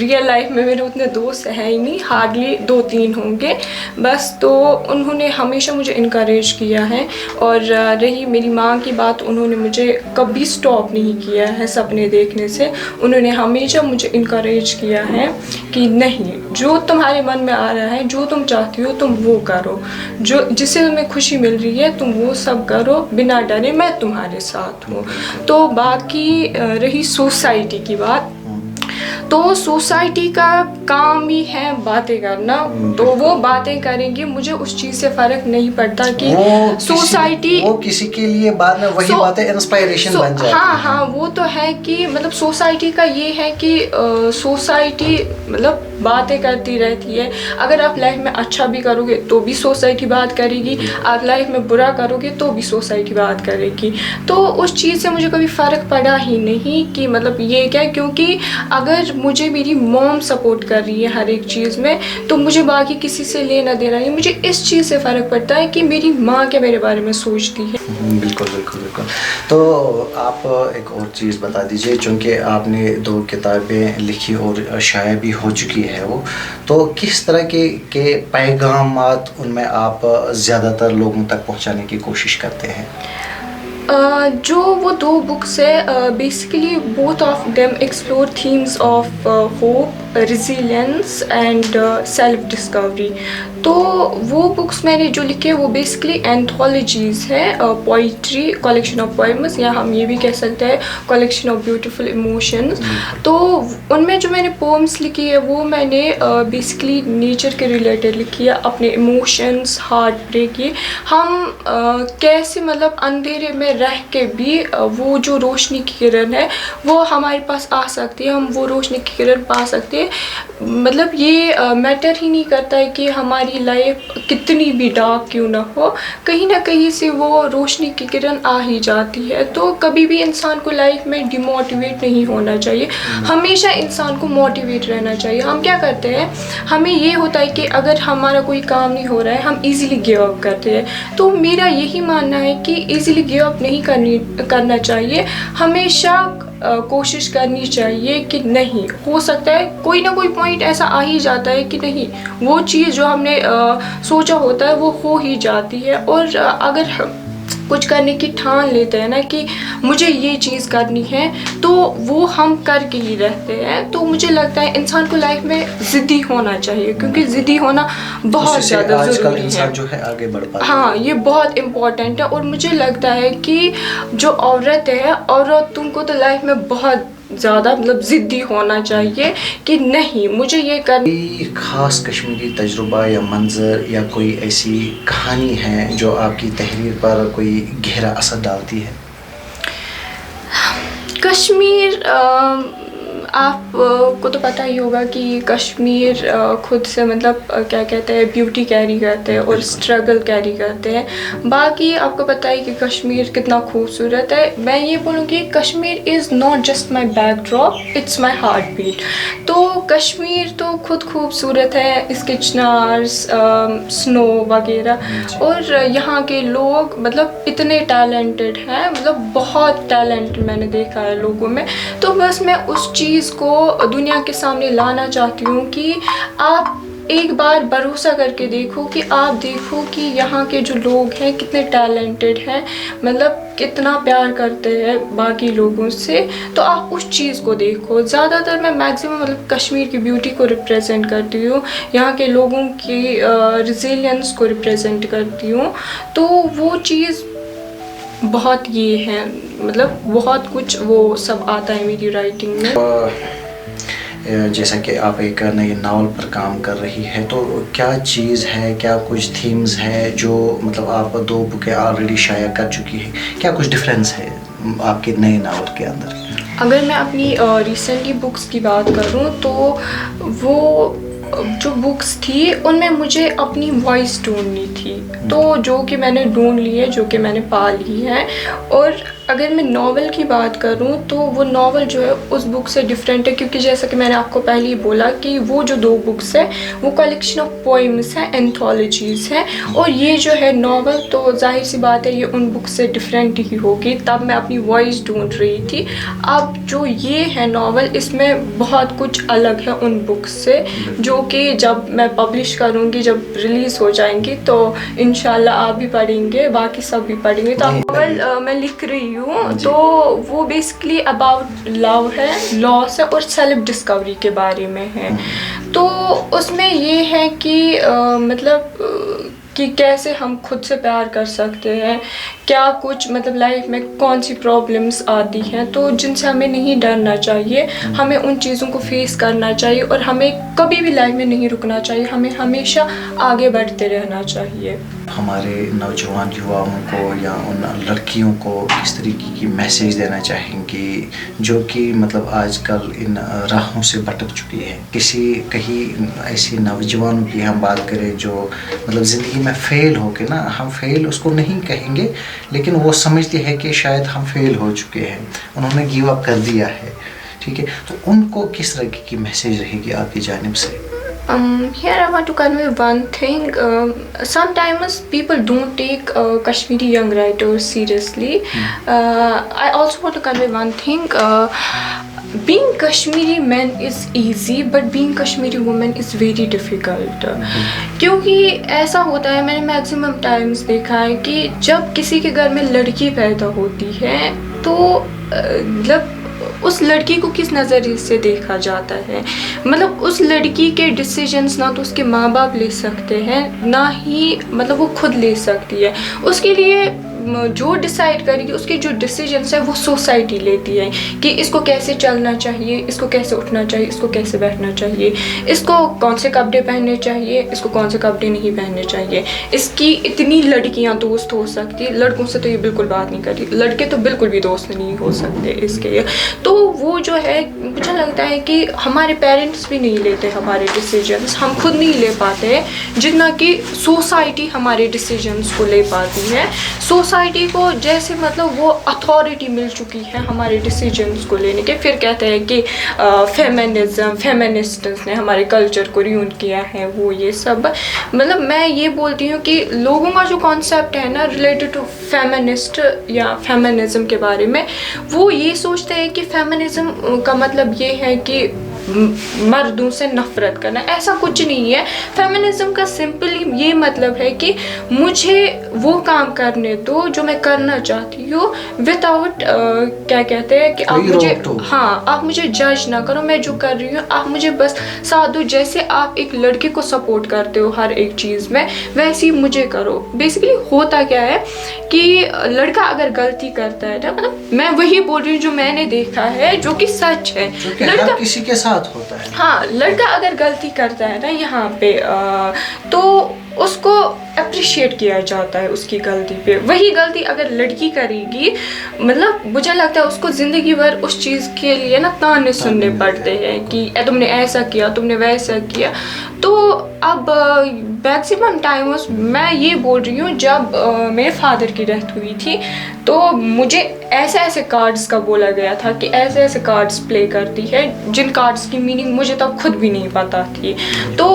Real life میں میرے اتنے دوست ہیں ہی نہیں, ہارڈلی 2-3 ہوں گے بس. تو انہوں نے ہمیشہ مجھے انکریج کیا ہے, اور رہی میری ماں کی بات, انہوں نے مجھے کبھی اسٹاپ نہیں کیا ہے سپنے دیکھنے سے. انہوں نے ہمیشہ مجھے انکریج کیا ہے کہ نہیں, جو تمہارے من میں آ رہا ہے, جو تم چاہتی ہو تم وہ کرو, جو جس سے تمہیں خوشی مل رہی ہے تم وہ سب کرو بنا ڈرے, میں تمہارے ساتھ ہوں. تو باقی رہی سوسائٹی کی بات, تو سوسائٹی کا کام ہی ہے باتیں کرنا, تو وہ باتیں کریں گی, مجھے اس چیز سے فرق نہیں پڑتا کہ سوسائٹی وہ کسی کے لیے بعد میں وہی باتیں انسپائریشن بن جاتی ہیں. ہاں وہ تو ہے کہ مطلب سوسائٹی کا یہ ہے کہ سوسائٹی مطلب باتیں کرتی رہتی ہے. اگر آپ لائف میں اچھا بھی کرو گے تو بھی سوسائٹی بات کرے گی, آپ لائف میں برا کرو گے تو بھی سوسائٹی بات کرے گی. تو اس چیز سے مجھے کبھی فرق پڑا ہی نہیں کہ مطلب یہ کیا, کیونکہ اگر مجھے میری موم سپورٹ کر رہی ہے ہر ایک چیز میں تو مجھے باقی کسی سے لینا دینا نہیں. مجھے اس چیز سے فرق پڑتا ہے کہ میری ماں کیا میرے بارے میں سوچتی ہے. بالکل بالکل بالکل. تو آپ ایک اور چیز بتا دیجئے, چونکہ آپ نے 2 کتابیں لکھی اور شائع بھی ہو چکی ہے وہ, تو کس طرح کے پیغامات ان میں آپ زیادہ تر لوگوں تک پہنچانے کی کوشش کرتے ہیں؟ جو وہ 2 بکس ہے basically both of them explore themes of hope, resilience and self Discovery. تو وہ بکس میں نے جو لکھے وہ بیسکلی اینتھولوجیز ہیں, پوئٹری, کلیکشن آف پوئمز, یا ہم یہ بھی کہہ سکتے ہیں کلیکشن آف بیوٹیفل ایموشنز. تو ان میں جو میں نے پومس لکھی ہے وہ میں نے بیسکلی نیچر کے ریلیٹڈ لکھی ہے, اپنے ایموشنز, ہارٹ بریک کی, ہم کیسے مطلب اندھیرے میں رہ کے بھی وہ جو روشنی کی کرن ہے وہ ہمارے پاس آ سکتی ہے, ہم وہ روشنی کی کرن پا سکتے ہیں. مطلب یہ میٹر ہی نہیں کرتا ہے کہ ہماری لائف کتنی بھی ڈارک کیوں نہ ہو, کہیں نہ کہیں سے وہ روشنی کی کرن آ ہی جاتی ہے. تو کبھی بھی انسان کو لائف میں ڈی موٹیویٹ نہیں ہونا چاہیے, ہمیشہ انسان کو موٹیویٹ رہنا چاہیے. ہم کیا کرتے ہیں, ہمیں یہ ہوتا ہے کہ اگر ہمارا کوئی کام نہیں ہو رہا ہے ہم ایزیلی گیو اپ کرتے ہیں. تو میرا یہی ماننا ہے کہ ایزیلی گیو اپ نہیں کرنا چاہیے, ہمیشہ کوشش کرنی چاہیے کہ نہیں ہو سکتا ہے کوئی نہ کوئی پوائنٹ ایسا آ ہی جاتا ہے کہ نہیں وہ چیز جو ہم نے سوچا ہوتا ہے وہ ہو ہی جاتی ہے. اور اگر کچھ کرنے کی ٹھان لیتے ہیں نا کہ مجھے یہ چیز کرنی ہے تو وہ ہم کر کے ہی رہتے ہیں. تو مجھے لگتا ہے انسان کو لائف میں ضدی ہونا چاہیے, کیونکہ ضدی ہونا بہت زیادہ ضروری ہے. انسان جو ہے آگے بڑھ پاتا ہے. ہاں یہ بہت امپورٹنٹ ہے. اور مجھے لگتا ہے کہ جو عورت ہے, عورتوں کو تو لائف میں بہت زیادہ مطلب ضدی ہونا چاہیے کہ نہیں مجھے یہ کوئی خاص کشمیری تجربہ یا منظر یا کوئی ایسی کہانی ہے جو آپ کی تحریر پر کوئی گہرا اثر ڈالتی ہے؟ کشمیر, آپ کو تو پتہ ہی ہوگا کہ کشمیر خود سے مطلب کیا کہتے ہیں بیوٹی کیری کرتے ہیں اور اسٹرگل کیری کرتے ہیں. باقی آپ کو پتہ ہے کہ کشمیر کتنا خوبصورت ہے. میں یہ بولوں گی Kashmir is not just my backdrop, it's my heartbeat. تو کشمیر تو خود خوبصورت ہے, اس کے چنارس, سنو وغیرہ, اور یہاں کے لوگ مطلب اتنے ٹیلنٹڈ ہیں, مطلب بہت ٹیلنٹ میں نے دیکھا ہے لوگوں میں. تو بس میں اس چیز کو دنیا کے سامنے لانا چاہتی ہوں کہ آپ ایک بار بھروسہ کر کے دیکھو, کہ آپ دیکھو کہ یہاں کے جو لوگ ہیں کتنے ٹیلنٹڈ ہیں, مطلب کتنا پیار کرتے ہیں باقی لوگوں سے. تو آپ اس چیز کو دیکھو. زیادہ تر میں میکسیمم مطلب کشمیر کی بیوٹی کو ریپریزنٹ کرتی ہوں, یہاں کے لوگوں کی ریزیلینس کو ریپریزنٹ کرتی ہوں. تو وہ چیز بہت یہ ہے, مطلب بہت کچھ وہ سب آتا ہے میری رائٹنگ میں. جیسا کہ آپ ایک نئی ناول پر کام کر رہی ہے, تو کیا چیز ہے, کیا کچھ تھیمز ہے جو مطلب آپ 2 بکیں آلریڈی شائع کر چکی ہیں, کیا کچھ ڈفرینس ہے آپ کے نئے ناول کے اندر؟ اگر میں اپنی ریسنٹلی بکس کی بات کروں تو وہ جو بکس تھی ان میں مجھے اپنی وائس ڈھونڈنی تھی, تو جو کہ میں نے ڈھونڈ لی ہے, جو کہ میں نے پا لی ہے. اور اگر میں ناول کی بات کروں تو وہ ناول جو ہے اس بک سے ڈفرینٹ ہے، کیونکہ جیسا کہ میں نے آپ کو پہلے ہی بولا کہ وہ جو 2 بکس ہیں وہ کلیکشن آف پوئمس ہیں، اینتھولوجیز ہیں، اور یہ جو ہے ناول تو ظاہر سی بات ہے یہ ان بک سے ڈفرینٹ ہی ہوگی. تب میں اپنی وائس ڈھونڈ رہی تھی. اب جو یہ ہے ناول اس میں بہت کچھ الگ ہے ان بکس سے، جو کہ جب میں پبلش کروں گی، جب ریلیز ہو جائیں گی تو انشاءاللہ آپ بھی پڑھیں گے، باقی سب بھی پڑھیں گے. تو ناول میں لکھ رہی ہوں تو وہ بیسکلی اباؤٹ لو ہے، لاس ہے اور سیلف ڈسکوری کے بارے میں ہے. تو اس میں یہ ہے کہ مطلب کہ کیسے ہم خود سے پیار کر سکتے ہیں، کیا کچھ مطلب لائف میں کون سی پرابلمس آتی ہیں تو جن سے ہمیں نہیں ڈرنا چاہیے، ہمیں ان چیزوں کو فیس کرنا چاہیے اور ہمیں کبھی بھی لائف میں نہیں رکنا چاہیے، ہمیں ہمیشہ آگے بڑھتے رہنا چاہیے. ہمارے نوجوان یواؤں کو یا ان لڑکیوں کو کس طریقے کی میسیج دینا چاہیں گی جو کہ مطلب آج کل ان راہوں سے بھٹک چکی ہے؟ کہیں ایسے نوجوانوں کی ہم بات کریں جو مطلب زندگی میں فیل ہو کے نا، ہم فیل اس کو نہیں کہیں گے لیکن وہ سمجھتے ہیں کہ شاید ہم فیل ہو چکے ہیں، انہوں نے گیو اپ کر دیا ہے، ٹھیک ہے، تو ان کو کس طرح کی میسیج رہے گی آپ کی جانب سے؟ Here I want to convey one thing. Sometimes people don't take Kashmiri young writers seriously. I also want to convey one thing. Being Kashmiri man is easy, but being Kashmiri woman is very difficult. کیونکہ ایسا ہوتا ہے، میں نے maximum Times دیکھا ہے کہ جب کسی کے گھر میں لڑکی پیدا ہوتی ہے تو مطلب اس لڑکی کو کس نظریے سے دیکھا جاتا ہے، مطلب اس لڑکی کے ڈیسیجنس نہ تو اس کے ماں باپ لے سکتے ہیں، نہ ہی مطلب وہ خود لے سکتی ہے. اس کے لیے جو ڈیسائیڈ کرے گی، اس کے جو ڈیسیجنس ہے وہ سوسائٹی لیتی ہے کہ اس کو کیسے چلنا چاہیے، اس کو کیسے اٹھنا چاہیے، اس کو کیسے بیٹھنا چاہیے، اس کو کون سے کپڑے پہننے چاہیے، اس کو کون سے کپڑے نہیں پہننے چاہیے، اس کی اتنی لڑکیاں دوست ہو سکتی، لڑکوں سے تو یہ بالکل بات نہیں کرتی، لڑکے تو بالکل بھی دوست نہیں ہو سکتے اس کے لیے. تو وہ جو ہے مجھے لگتا ہے کہ ہمارے پیرنٹس بھی نہیں لیتے ہمارے ڈیسیجنس، ہم خود نہیں لے پاتے جتنا کہ سوسائٹی ہمارے ڈیسیجنس کو لے پاتی ہے. سوسائٹی کو جیسے مطلب وہ اتھارٹی مل چکی ہے ہمارے ڈیسیجنس کو لینے کے، پھر کہتے ہیں کہ فیمنسٹس نے ہمارے کلچر کو ریون کیا ہے، وہ یہ سب. مطلب میں یہ بولتی ہوں کہ لوگوں کا جو کانسیپٹ ہے نا ریلیٹڈ ٹو فیمنسٹ یا فیمنزم کے بارے میں، وہ یہ سوچتے ہیں کہ فیمنزم کا مطلب یہ ہے کہ مردوں سے نفرت کرنا. ایسا کچھ نہیں ہے. فیمنزم کا سمپلی یہ مطلب ہے کہ مجھے وہ کام کرنے دو جو میں کرنا چاہتی ہوں وداؤٹ کیا کہتے ہیں کہ آپ مجھے جج نہ کرو، میں جو کر رہی ہوں آپ مجھے بس ساتھ دو. جیسے آپ ایک لڑکے کو سپورٹ کرتے ہو ہر ایک چیز میں، ویسے ہی مجھے کرو. بیسیکلی ہوتا کیا ہے کہ لڑکا اگر غلطی کرتا ہے نا، مطلب میں وہی بول رہی ہوں جو میں نے دیکھا ہے جو کہ سچ ہے، لڑکا کسی کے ساتھ ہوتا ہے. ہاں، لڑکا اگر غلطی کرتا ہے نا یہاں پہ تو اس کو اپریشیٹ کیا جاتا ہے اس کی غلطی پہ. وہی غلطی اگر لڑکی کرے گی، مطلب مجھے لگتا ہے اس کو زندگی بھر اس چیز کے لیے نا تانے سننے پڑتے ہیں کہ تم نے ایسا کیا، تم نے ویسا کیا. تو اب میکسیمم ٹائمز میں یہ بول رہی ہوں، جب میرے فادر کی ڈیتھ ہوئی تھی تو مجھے ایسے ایسے کارڈز کا بولا گیا تھا کہ ایسے ایسے کارڈز پلے کرتی ہے جن کارڈز کی میننگ مجھے تب خود بھی نہیں پتہ تھی. تو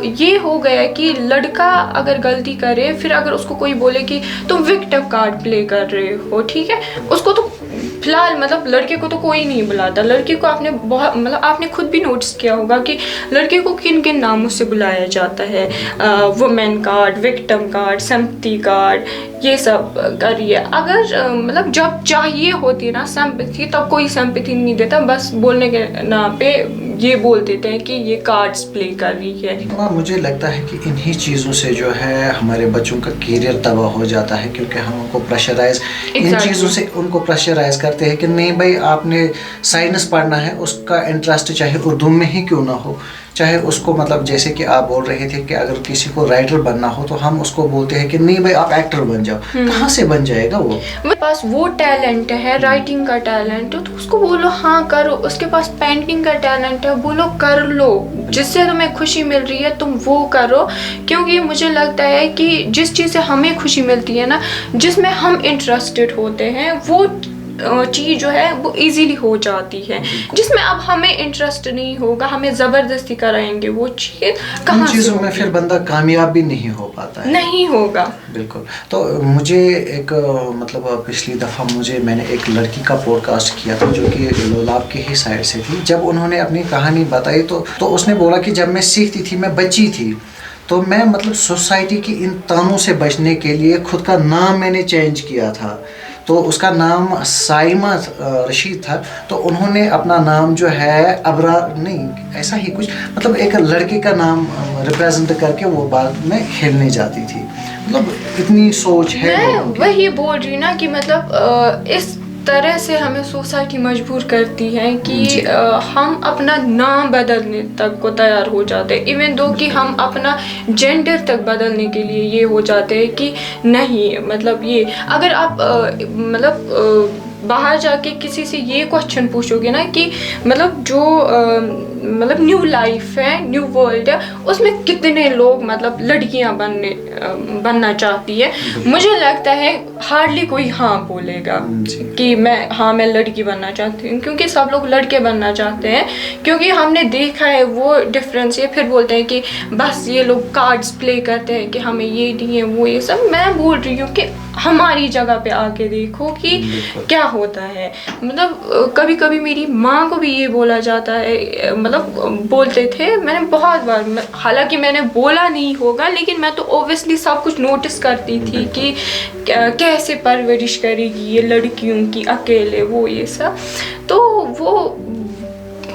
یہ ہو گیا کہ لڑکا اگر غلطی کرے، پھر اگر اس کو کوئی بولے کہ تم وکٹم کارڈ پلے کر رہے ہو، ٹھیک ہے، اس کو تو فی الحال مطلب لڑکے کو تو کوئی نہیں بلاتا. لڑکے کو آپ نے بہت مطلب آپ نے خود بھی نوٹس کیا ہوگا کہ لڑکے کو کن کن ناموں سے بلایا جاتا ہے، women card, victim card, sympathy card, یہ سب کریے. اگر مطلب جب چاہیے ہوتی نا سمپتھی، تب کوئی سمپتھی نہیں دیتا، بس بولنے کے نام پہ یہ بول دیتے ہیں کہ یہ کارڈز پلے کر رہی ہے. مجھے لگتا ہے کہ انہی چیزوں سے جو ہے ہمارے بچوں کا کیریئر تباہ ہو جاتا ہے، کیونکہ ہم ان کو پریشرائز ان چیزوں سے ان کو پریشرائز کرتے ہیں کہ نہیں بھائی آپ نے سائنس پڑھنا ہے، اس کا انٹرسٹ چاہے اردو میں ہی کیوں نہ ہو، چاہے اس کو مطلب جیسے کہ آپ بول رہے تھے کہ اگر کسی کو رائٹر بننا ہو تو ہم اس کو بولتے ہیں کہ نہیں بھائی آپ ایکٹر بن جاؤ. کہاں سے بن جائے گا وہ؟ میرے پاس وہ ٹیلنٹ ہے، رائٹنگ کا ٹیلنٹ ہے تو اس کو بولو ہاں کرو. اس کے پاس پینٹنگ کا ٹیلنٹ ہے، بولو کر لو. جس سے تمہیں خوشی مل رہی ہے تم وہ کرو. کیونکہ مجھے لگتا ہے کہ جس چیز سے ہمیں خوشی ملتی ہے نا، جس میں ہم انٹرسٹڈ ہوتے ہیں، وہ چیز جو ہے وہ ایزیلی ہو جاتی ہے, جس میں اب ہمیں انٹرسٹ نہیں ہوگا, ہمیں زبردستی کرائیں گے وہ چیز, کہاں سے چیزوں میں پھر بندہ کامیاب بھی نہیں ہو پاتا ہے. نہیں ہوگا. بالکل. تو مجھے ایک مطلب پچھلی دفعہ میں نے ایک لڑکی کا پوڈ کاسٹ کیا تھا جو کہ لولاب کے ہی سائڈ سے تھی. جب انہوں نے اپنی کہانی بتائی تو اس نے بولا کہ جب میں سیکھتی تھی, میں بچی تھی, تو میں مطلب سوسائٹی کی ان تانوں سے بچنے کے لیے خود کا نام میں نے چینج کیا تھا. تو اس کا نام سائمہ رشید تھا. تو انہوں نے اپنا نام جو ہے ابرار نہیں ایسا ہی کچھ مطلب ایک لڑکے کا نام ریپریزنٹ کر کے وہ بعد میں کھیلنے جاتی تھی. مطلب اتنی سوچ ہے. میں وہی بول رہی ہوں نا کہ مطلب اس طرح سے ہمیں سوسائٹی مجبور کرتی ہے کہ ہم اپنا نام بدلنے تک کو تیار ہو جاتے ہیں. ایون دو کہ ہم اپنا جینڈر تک بدلنے کے لیے یہ ہو جاتے ہیں کہ نہیں مطلب یہ اگر آپ مطلب باہر جا کے کسی سے یہ کوشچن پوچھو گے نا کہ مطلب جو مطلب نیو لائف ہے, نیو ورلڈ ہے, اس میں کتنے لوگ مطلب لڑکیاں بننا چاہتی ہے, مجھے لگتا ہے ہارڈلی کوئی ہاں بولے گا کہ میں لڑکی بننا چاہتی ہوں, کیونکہ سب لوگ لڑکے بننا چاہتے ہیں, کیونکہ ہم نے دیکھا ہے وہ ڈفرینس. یہ پھر بولتے ہیں کہ بس یہ لوگ کارڈز پلے کرتے ہیں کہ ہمیں یہ نہیں ہے وہ یہ سب. میں بول رہی ہوں کہ ہماری جگہ پہ آ کے دیکھو کہ کیا ہوتا ہے. مطلب کبھی کبھی میری ماں کو بھی یہ بولا جاتا ہے, مطلب بولتے تھے, میں نے بہت بار, حالانکہ میں نے بولا نہیں ہوگا لیکن میں تو اوبویسلی سب کچھ نوٹس کرتی تھی کہ کیسے پرورش کرے گی یہ لڑکیوں کی اکیلے وہ یہ سب. تو وہ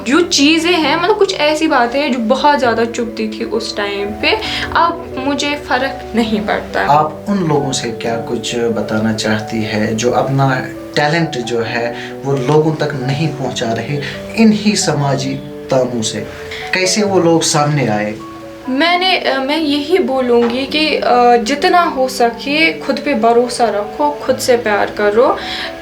جو چیزیں ہیں مطلب کچھ ایسی باتیں ہیں جو بہت زیادہ چبھتی تھی اس ٹائم پہ, اب مجھے فرق نہیں پڑتا. آپ ان لوگوں سے کیا کچھ بتانا چاہتی ہے جو اپنا ٹیلنٹ جو ہے وہ لوگوں تک نہیں پہنچا رہے انہی سماجی تانوں سے, کیسے وہ لوگ سامنے آئے؟ میں یہی بولوں گی کہ جتنا ہو سکے خود پہ بھروسہ رکھو, خود سے پیار کرو.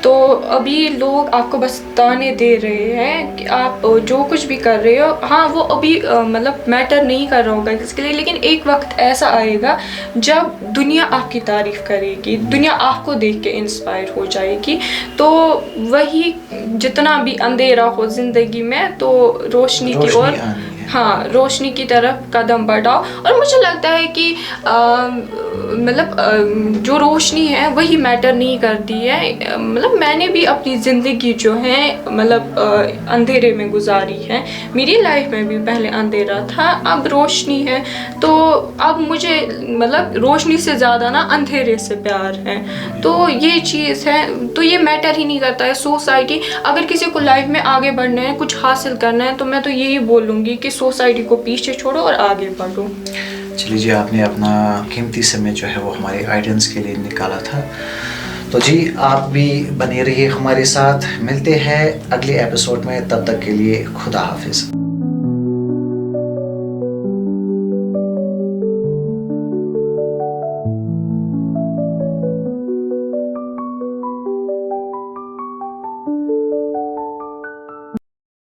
تو ابھی لوگ آپ کو بس تانے دے رہے ہیں کہ آپ جو کچھ بھی کر رہے ہو, ہاں وہ ابھی مطلب میٹر نہیں کر رہا ہوگا کس کے لیے, لیکن ایک وقت ایسا آئے گا جب دنیا آپ کی تعریف کرے گی, دنیا آپ کو دیکھ کے انسپائر ہو جائے گی. تو وہی جتنا بھی اندھیرا ہو زندگی میں تو روشنی کی اور روشنی کی طرف قدم بڑھاؤ. اور مجھے لگتا ہے کہ مطلب جو روشنی ہے وہی میٹر نہیں کرتی ہے. مطلب میں نے بھی اپنی زندگی جو ہے مطلب اندھیرے میں گزاری ہے, میری لائف میں بھی پہلے اندھیرا تھا, اب روشنی ہے. تو اب مجھے مطلب روشنی سے زیادہ نا اندھیرے سے پیار ہے. تو یہ چیز ہے, تو یہ میٹر ہی نہیں کرتا ہے سوسائٹی. اگر کسی کو لائف میں آگے بڑھنا ہے, کچھ حاصل کرنا ہے, تو میں تو یہی بولوں گی کہ سوسائٹی کو پیچھے چھوڑو اور آگے بڑھو. چلیے جی, آپ نے اپنا قیمتی سمے جو ہے وہ ہمارے آڈینس کے لیے نکالا تھا. تو جی آپ بھی بنے رہیے ہمارے ساتھ, ملتے ہیں اگلے ایپیسوڈ میں, تب تک کے لیے خدا حافظ.